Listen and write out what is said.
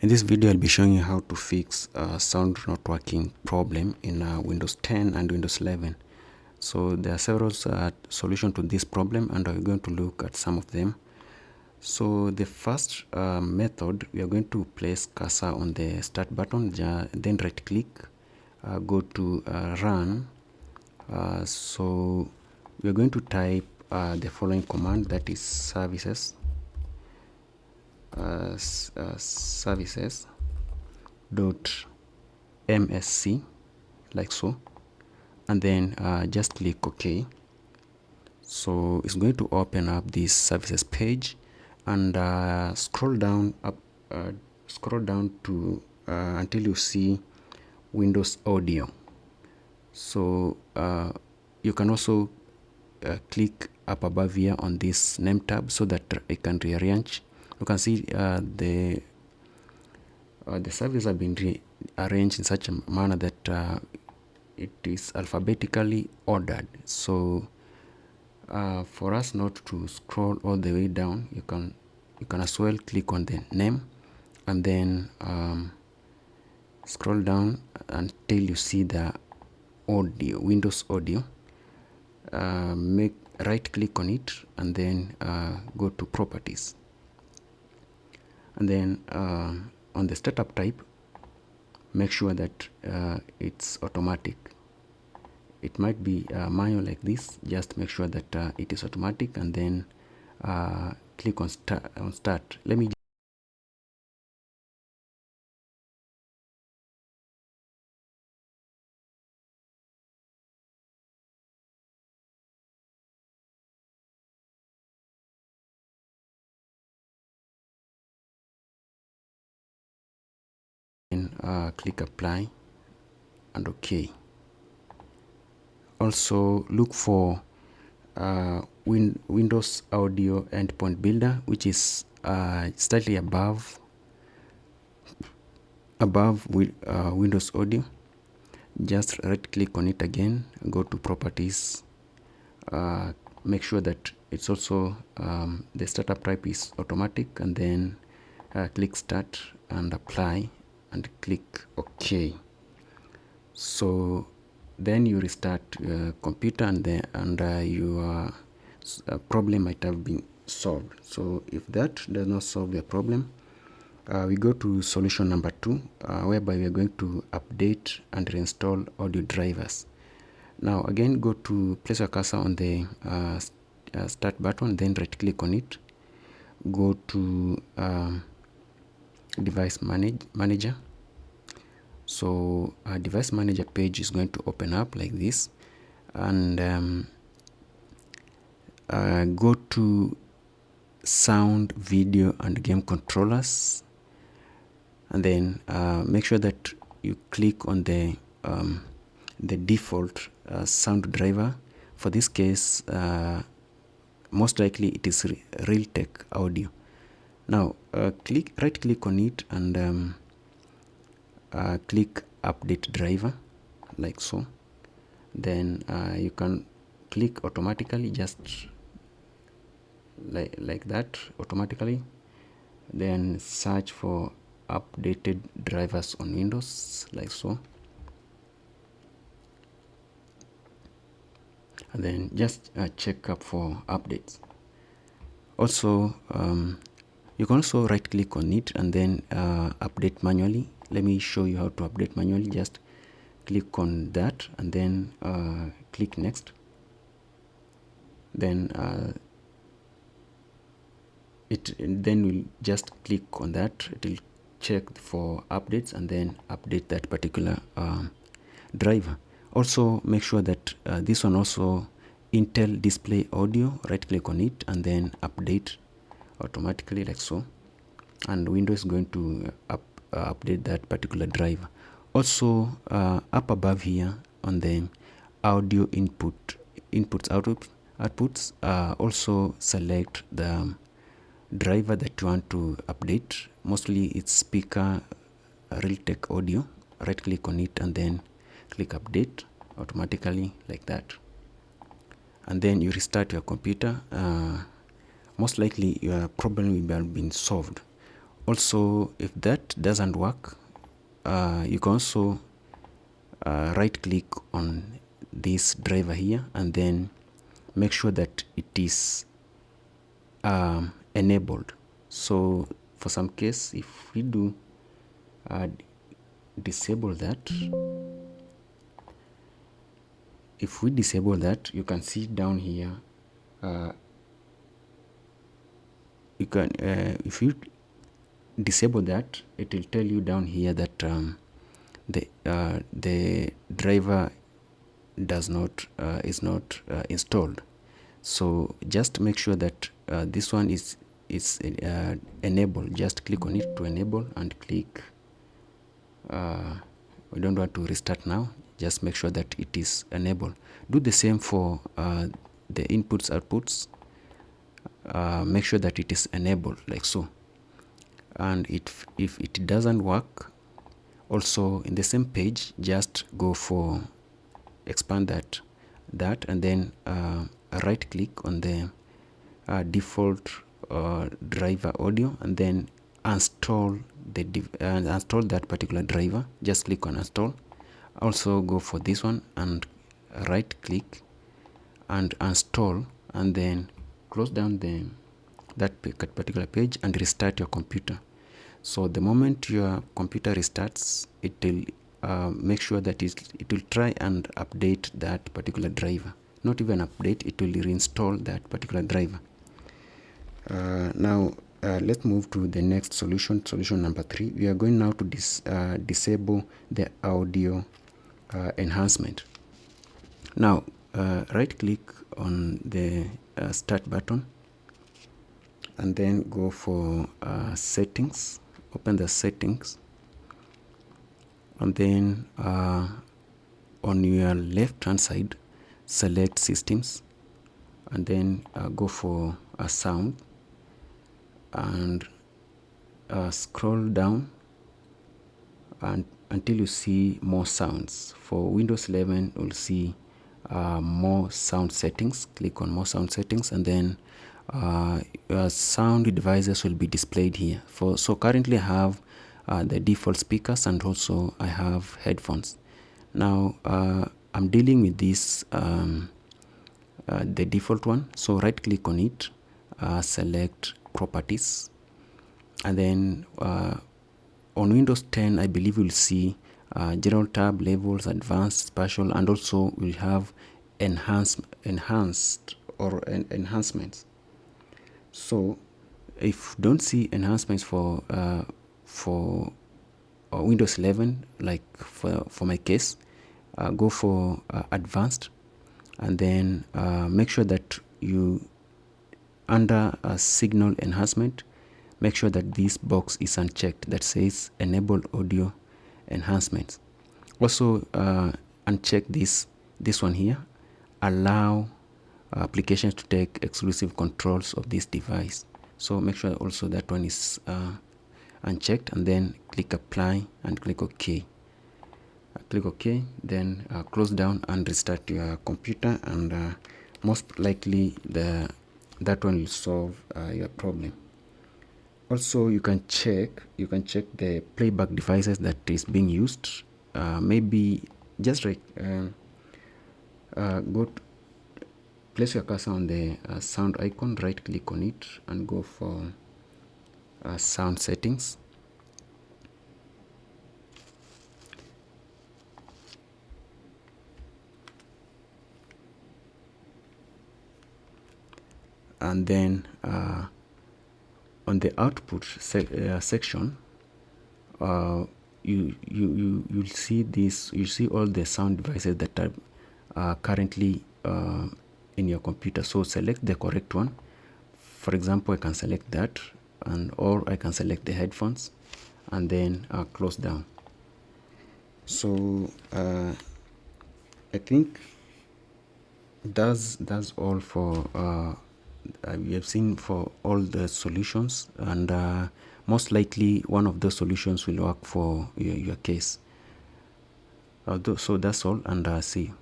In this video, I'll be showing you how to fix a sound not working problem in Windows 10 and Windows 11. So there are several solutions to this problem, and we're going to look at some of them. So the first method, we are going to place cursor on the start button, then right click, go to run. So we're going to type the following command, that is services dot msc, like so, and then just click OK. So it's going to open up this services page, and scroll down to until you see Windows Audio. So you can also click up above here on this name tab so that it can rearrange. You can see the services have been arranged in such a manner that it is alphabetically ordered. So for us not to scroll all the way down, you can as well click on the name and then scroll down until you see the audio, Windows Audio. Right click on it and then go to properties, and then on the startup type, make sure that it's automatic. It might be manual like this. Just make sure that it is automatic, and then click on start. Let me click apply and OK. Also look for Windows Audio Endpoint Builder, which is slightly above Windows Audio. Just right click on it again, go to properties, make sure that it's also the startup type is automatic, and then click start and apply and click OK. So then you restart computer, and your problem might have been solved. So if that does not solve your problem, we go to solution number 2, whereby we are going to update and reinstall audio drivers. Now again, go to place your cursor on the start button, then right click on it, go to device manager. So a device manager page is going to open up like this, and go to sound, video and game controllers, and then make sure that you click on the default sound driver. For this case, most likely it is Realtek Audio. Now right click on it and click update driver, like so. Then you can click automatically, just like that, automatically. Then search for updated drivers on Windows, like so, and then just check up for updates. Also you can also right click on it and then update manually. Let me show you how to update manually. Just click on that and then click next. Then then we'll just click on that. It will check for updates and then update that particular driver. Also make sure that this one also Intel display audio, right click on it and then update automatically, like so, and Windows is going to update that particular driver. Also up above here on the audio outputs, also select the driver that you want to update. Mostly it's speaker Realtek Audio. Right click on it and then click update automatically, like that, and then you restart your computer. Most likely your problem will have been solved. Also, if that doesn't work, you can also right click on this driver here and then make sure that it is enabled. So for some case, if we do disable that, if we disable that, you can see down here, you can if you disable that, it will tell you down here that the driver does not is not installed. So just make sure that this one is enabled. Just click on it to enable and click. We don't want to restart now. Just make sure that it is enabled. Do the same for the inputs outputs. Make sure that it is enabled like so. And if it doesn't work, also in the same page, just go for expand that and then right click on the default driver audio and then install install that particular driver. Just click on install. Also go for this one and right click and install and then close down that particular page and restart your computer. So the moment your computer restarts, it will make sure that it will try and update that particular driver. Not even update, it will reinstall that particular driver. Now let's move to the next solution, solution number 3. We are going now to disable the audio enhancement. Now right click on the start button and then go for settings. Open the settings and then on your left hand side select systems and then go for a sound and scroll down and until you see more sounds. For Windows 11 you'll see more sound settings. Click on more sound settings and then your sound devices will be displayed here. So currently I have the default speakers and also I have headphones. Now I'm dealing with this the default one, so right click on it, select properties and then on Windows 10 I believe you'll see general tab, levels, advanced, spatial, and also we'll have enhanced or enhancements. So if you don't see enhancements for Windows 11, like for my case, go for advanced and then make sure that you under signal enhancement, make sure that this box is unchecked that says enable audio enhancements. Also uncheck this one here, allow applications to take exclusive controls of this device. So make sure also that one is unchecked and then click apply and click OK. Click OK, then close down and restart your computer and most likely that one will solve your problem. Also you can check the playback devices that is being used. Maybe just like place your cursor on the sound icon, right click on it and go for sound settings. And then on the output section, you'll see this. You see all the sound devices that are currently in your computer. So select the correct one. For example, I can select that, or I can select the headphones, and then close down. So I think that's all for we have seen for all the solutions, and most likely one of those solutions will work for your case. So that's all, and see you.